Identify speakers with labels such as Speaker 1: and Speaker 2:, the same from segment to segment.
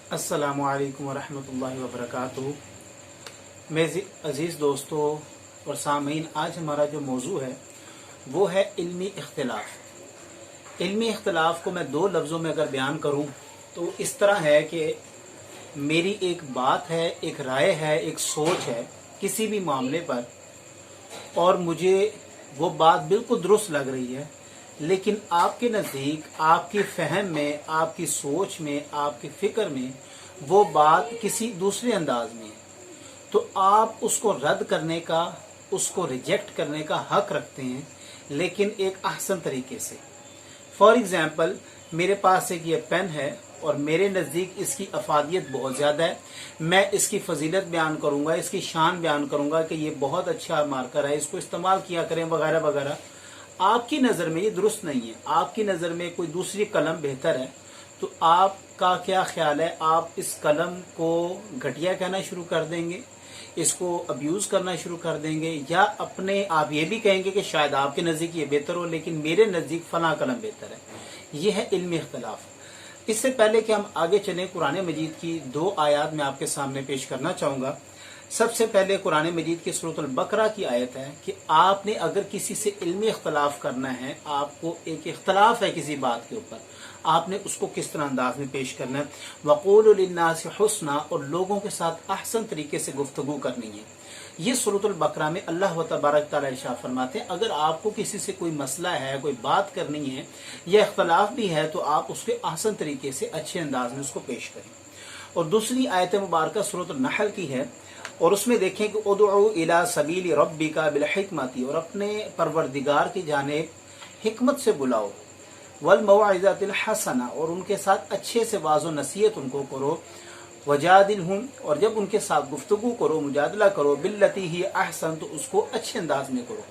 Speaker 1: अस्सलामु अलैकुम वरहमतुल्लाहि वबरकातुहू। मेरे अज़ीज़ दोस्तों और सामीन, आज हमारा जो मौजू है वो है इल्मी इख्तिलाफ। इल्मी इख्तिलाफ को मैं दो लफ्ज़ों में अगर बयान करूं तो इस तरह है कि मेरी एक बात है, एक राय है, एक सोच है किसी भी मामले पर, और मुझे वो बात बिल्कुल दुरुस्त लग रही है, लेकिन आपके नज़दीक, आपकी फहम में, आपकी सोच में, आपकी फ़िक्र में वो बात किसी दूसरे अंदाज में है, तो आप उसको रद्द करने का, उसको रिजेक्ट करने का हक रखते हैं, लेकिन एक अहसन तरीके से। फॉर एग्ज़ाम्पल, मेरे पास एक ये पेन है और मेरे नज़दीक इसकी अफादियत बहुत ज़्यादा है। मैं इसकी फजीलत बयान करूँगा, इसकी शान बयान करूँगा कि ये बहुत अच्छा मार्कर है, इसको इस्तेमाल किया करें वगैरह वगैरह। आपकी नज़र में ये दुरुस्त नहीं है, आपकी नज़र में कोई दूसरी कलम बेहतर है, तो आपका क्या ख्याल है? आप इस कलम को घटिया कहना शुरू कर देंगे, इसको अब्यूज़ करना शुरू कर देंगे, या अपने आप ये भी कहेंगे कि शायद आपके नज़दीक ये बेहतर हो लेकिन मेरे नज़दीक फ़लाँ कलम बेहतर है। ये है इल्मी इख्तिलाफ। इससे पहले कि हम आगे चलें, कुरान मजीद की दो आयत मैं आपके सामने पेश करना चाहूँगा। सबसे पहले कुरान मजीद की सूरत अल बकरा की आयत है कि आपने अगर किसी से इल्मी इख्तलाफ करना है, आपको एक इख्तलाफ है किसी बात के ऊपर, आपने उसको किस तरह अंदाज में पेश करना है। वक़ूलु लिन्नासि हुस्ना, और लोगों के साथ अहसन तरीके से गुफ्तगू करनी है। ये सूरत अल बकरा में अल्लाह व तबारक तआला इरशाद फरमाते हैं, अगर आपको किसी से कोई मसला है, कोई बात करनी है या इख्तलाफ भी है, तो आप उसके अहसन तरीके से अच्छे अंदाज में उसको पेश करें। और दूसरी आयत मुबारक सूरत अन-नहल की है, और उसमें देखें कि उदउ इला सबील रब्बिका बिल हिकमती, और अपने परवरदिगार की जानिब हिकमत से बुलाओ, वल मौइज़तिल हसना, और उनके साथ अच्छे से वाज़ो नसीहत उनको करो, वजादिलहुम, और जब उनके साथ गुफ्तगू करो, मुजादला करो, बिल्लती ही अहसन, तो उसको अच्छे अंदाज में करो।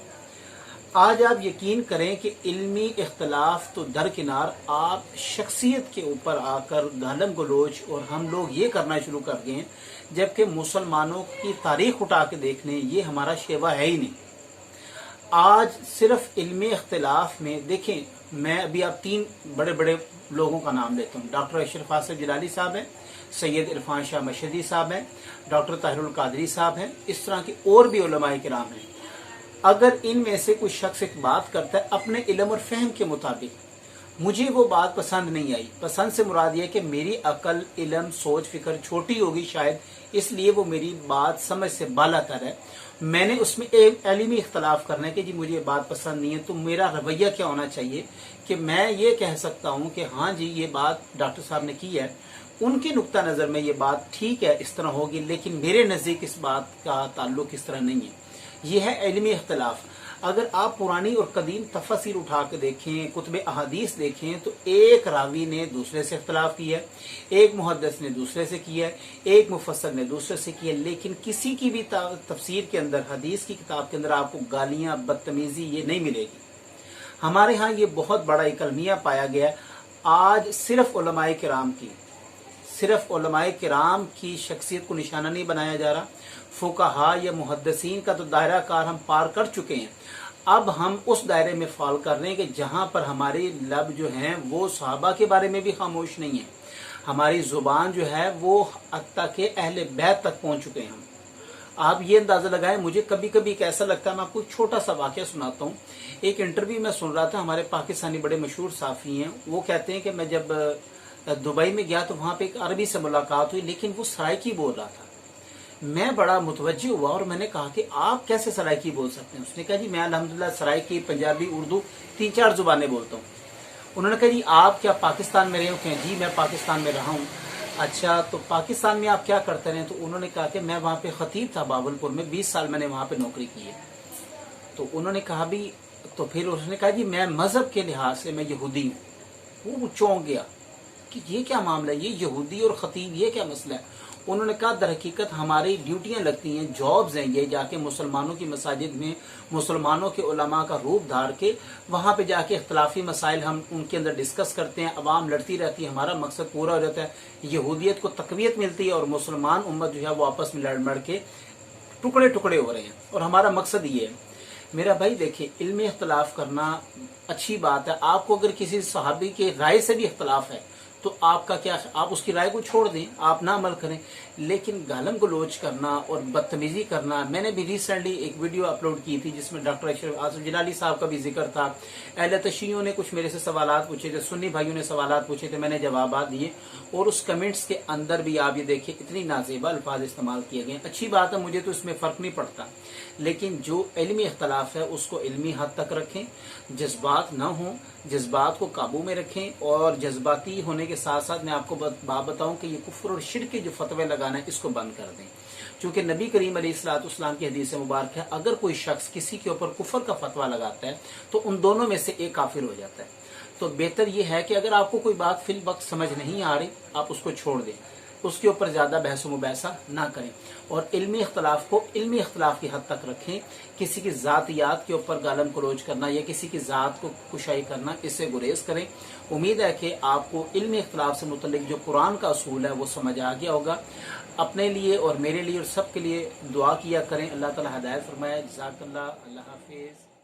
Speaker 1: आज आप यकीन करें कि इल्मी इख्तलाफ तो दरकिनार, आप शख्सियत के ऊपर आकर गालम गलोच और हम लोग ये करना शुरू कर गए हैं, जबकि मुसलमानों की तारीख उठा के देख लें, ये हमारा शेवा है ही नहीं। आज सिर्फ इल्मी इख्तलाफ में देखें, मैं अभी आप तीन बड़े बड़े लोगों का नाम लेता हूँ। डॉक्टर अशरफ आसिफ जिलानी साहब हैं, सैयद इरफान शाह मशहदी साहब हैं, डॉक्टर ताहिरुल कादरी साहब हैं, इस तरह के और भी उलमाए किराम हैं। अगर इनमें से कोई शख्स एक बात करता है अपने इल्म और फहम के मुताबिक, मुझे वो बात पसंद नहीं आई, पसंद से मुराद ये कि मेरी अकल, इल्म, सोच, फिक्र छोटी होगी शायद, इसलिए वो मेरी बात समझ से बालातर है, मैंने उसमें एक इल्मी इख्तलाफ करना है कि जी मुझे ये बात पसंद नहीं है, तो मेरा रवैया क्या होना चाहिए कि मैं ये कह सकता हूँ कि हाँ जी ये बात डॉक्टर साहब ने की है, उनके नुक्ता नज़र में ये बात ठीक है, इस तरह होगी, लेकिन मेरे नज़दीक इस बात का ताल्लुक इस तरह नहीं है। ये है इल्मी इख्तलाफ। अगर आप पुरानी और कदीम तफसीर उठा के देखें, कुतुब अहादीस देखें, तो एक रावी ने दूसरे से इख्तलाफ किया है, एक मुहद्दिस ने दूसरे से किया है, एक मुफस्सिर ने दूसरे से किया है, लेकिन किसी की भी तफसीर के अंदर, हदीस की किताब के अंदर आपको गालियाँ, बदतमीजी ये नहीं मिलेगी। हमारे यहाँ ये बहुत बड़ा एक अलमिया पाया गया। आज सिर्फ उलमाए किराम की, सिर्फ उलमाए किराम की शख्सियत को निशाना नहीं बनाया जा रहा, फुकाहा या मुहद्दिसीन का तो दायरा कार हम पार कर चुके हैं। अब हम उस दायरे में फॉल कर रहे हैं कि जहाँ पर हमारी लब जो हैं वो सहाबा के बारे में भी खामोश नहीं है, हमारी ज़ुबान जो है वो हत्ता के अहले बैत तक पहुँच चुके हैं हम। आप ये अंदाज़ा लगाएं, मुझे कभी कभी कैसा लगता है, मैं आपको छोटा सा वाक़या सुनाता हूँ। एक इंटरव्यू में सुन रहा था, हमारे पाकिस्तानी बड़े मशहूर साफ़ी हैं, वो कहते हैं कि मैं जब दुबई में गया तो वहाँ पे एक अरबी से मुलाकात हुई, लेकिन वो सराइकी बोल रहा था। मैं बड़ा मुतवज्जि हुआ और मैंने कहा कि आप कैसे सराइकी बोल सकते हैं? उसने कहा जी मैं अल्हम्दुलिल्लाह सराइकी, पंजाबी, उर्दू 3-4 ज़ुबानें बोलता हूँ। उन्होंने कहा जी आप क्या पाकिस्तान में रहे हो? क्या? जी मैं पाकिस्तान में रहा हूँ। अच्छा, तो पाकिस्तान में आप क्या करते रहे? तो उन्होंने कहा कि मैं वहाँ पे खतीब था बावलपुर में, 20 साल मैंने वहाँ पे नौकरी की है। तो उन्होंने कहा भी, तो फिर उसने कहा जी मैं मज़हब के लिहाज से मैं यहूदी हूँ। वो चौंक गया कि ये क्या मामला है, ये यहूदी और खतीब ये क्या मसला है? उन्होंने कहा दर हकीकत हमारी ड्यूटियां लगती हैं, जॉब्स हैं, ये जाके मुसलमानों की मसाजिद में मुसलमानों के उलमा का रूप धार के वहाँ पे जाके इख्तलाफी मसाइल हम उनके अंदर डिस्कस करते हैं, अवाम लड़ती रहती है, हमारा मकसद पूरा हो जाता है, यहूदियत को तकवीत मिलती है और मुसलमान उम्मत जो है वो आपस में लड़ मड़ के टुकड़े टुकड़े हो रहे हैं, और हमारा मकसद ये है। मेरा भाई देखिए, इल्मी इख्तलाफ करना अच्छी बात है। आपको अगर किसी सहाबी के राय से भी इख्तलाफ है تو آپ کا کیا، آپ اس کی رائے کو چھوڑ دیں، آپ نہ عمل کریں. لیکن گالم گلوچ کرنا اور بدتمیزی کرنا، میں نے بھی ریسنٹلی ایک ویڈیو اپلوڈ کی تھی جس میں ڈاکٹر اشرف آصف جلالی صاحب کا بھی ذکر تھا. اہل تشیعوں نے کچھ میرے سے سوالات پوچھے تھے، سنی بھائیوں نے سوالات پوچھے تھے، میں نے جوابات دیے. اور اس کمنٹس کے اندر بھی آپ یہ دیکھیں اتنی نازیبا الفاظ استعمال کیے گئے. اچھی بات ہے، مجھے تو اس میں فرق نہیں پڑتا، لیکن جو علمی اختلاف ہے اس کو علمی حد تک رکھیں، جذبات نہ ہوں، جذبات کو قابو میں رکھیں. اور جذباتی ہونے کے ساتھ ساتھ میں آپ کو بات بتاؤں کہ یہ کفر اور شرک کے جو فتوے لگانا ہے اس کو بند کر دیں. چونکہ نبی کریم علیہ الصلوۃ والسلام کی حدیث مبارک ہے، اگر کوئی شخص کسی کے اوپر کفر کا فتویٰ لگاتا ہے تو ان دونوں میں سے ایک کافر ہو جاتا ہے. تو بہتر یہ ہے کہ اگر آپ کو کوئی بات فی الوقت سمجھ نہیں آ رہی، آپ اس کو چھوڑ دیں، اس کے اوپر زیادہ بحث و مباحثہ نہ کریں، اور علمی اختلاف کو علمی اختلاف کی حد تک رکھیں. کسی کی ذاتیات کے اوپر گالم گلوچ کرنا یا کسی کی ذات کو کشائی کرنا، اس سے گریز کریں. امید ہے کہ آپ کو علمی اختلاف سے متعلق جو قرآن کا اصول ہے وہ سمجھ آ گیا ہوگا. اپنے لیے اور میرے لیے اور سب کے لیے دعا کیا کریں، اللہ تعالی ہدایت فرمائے. جزاک اللہ. اللہ حافظ.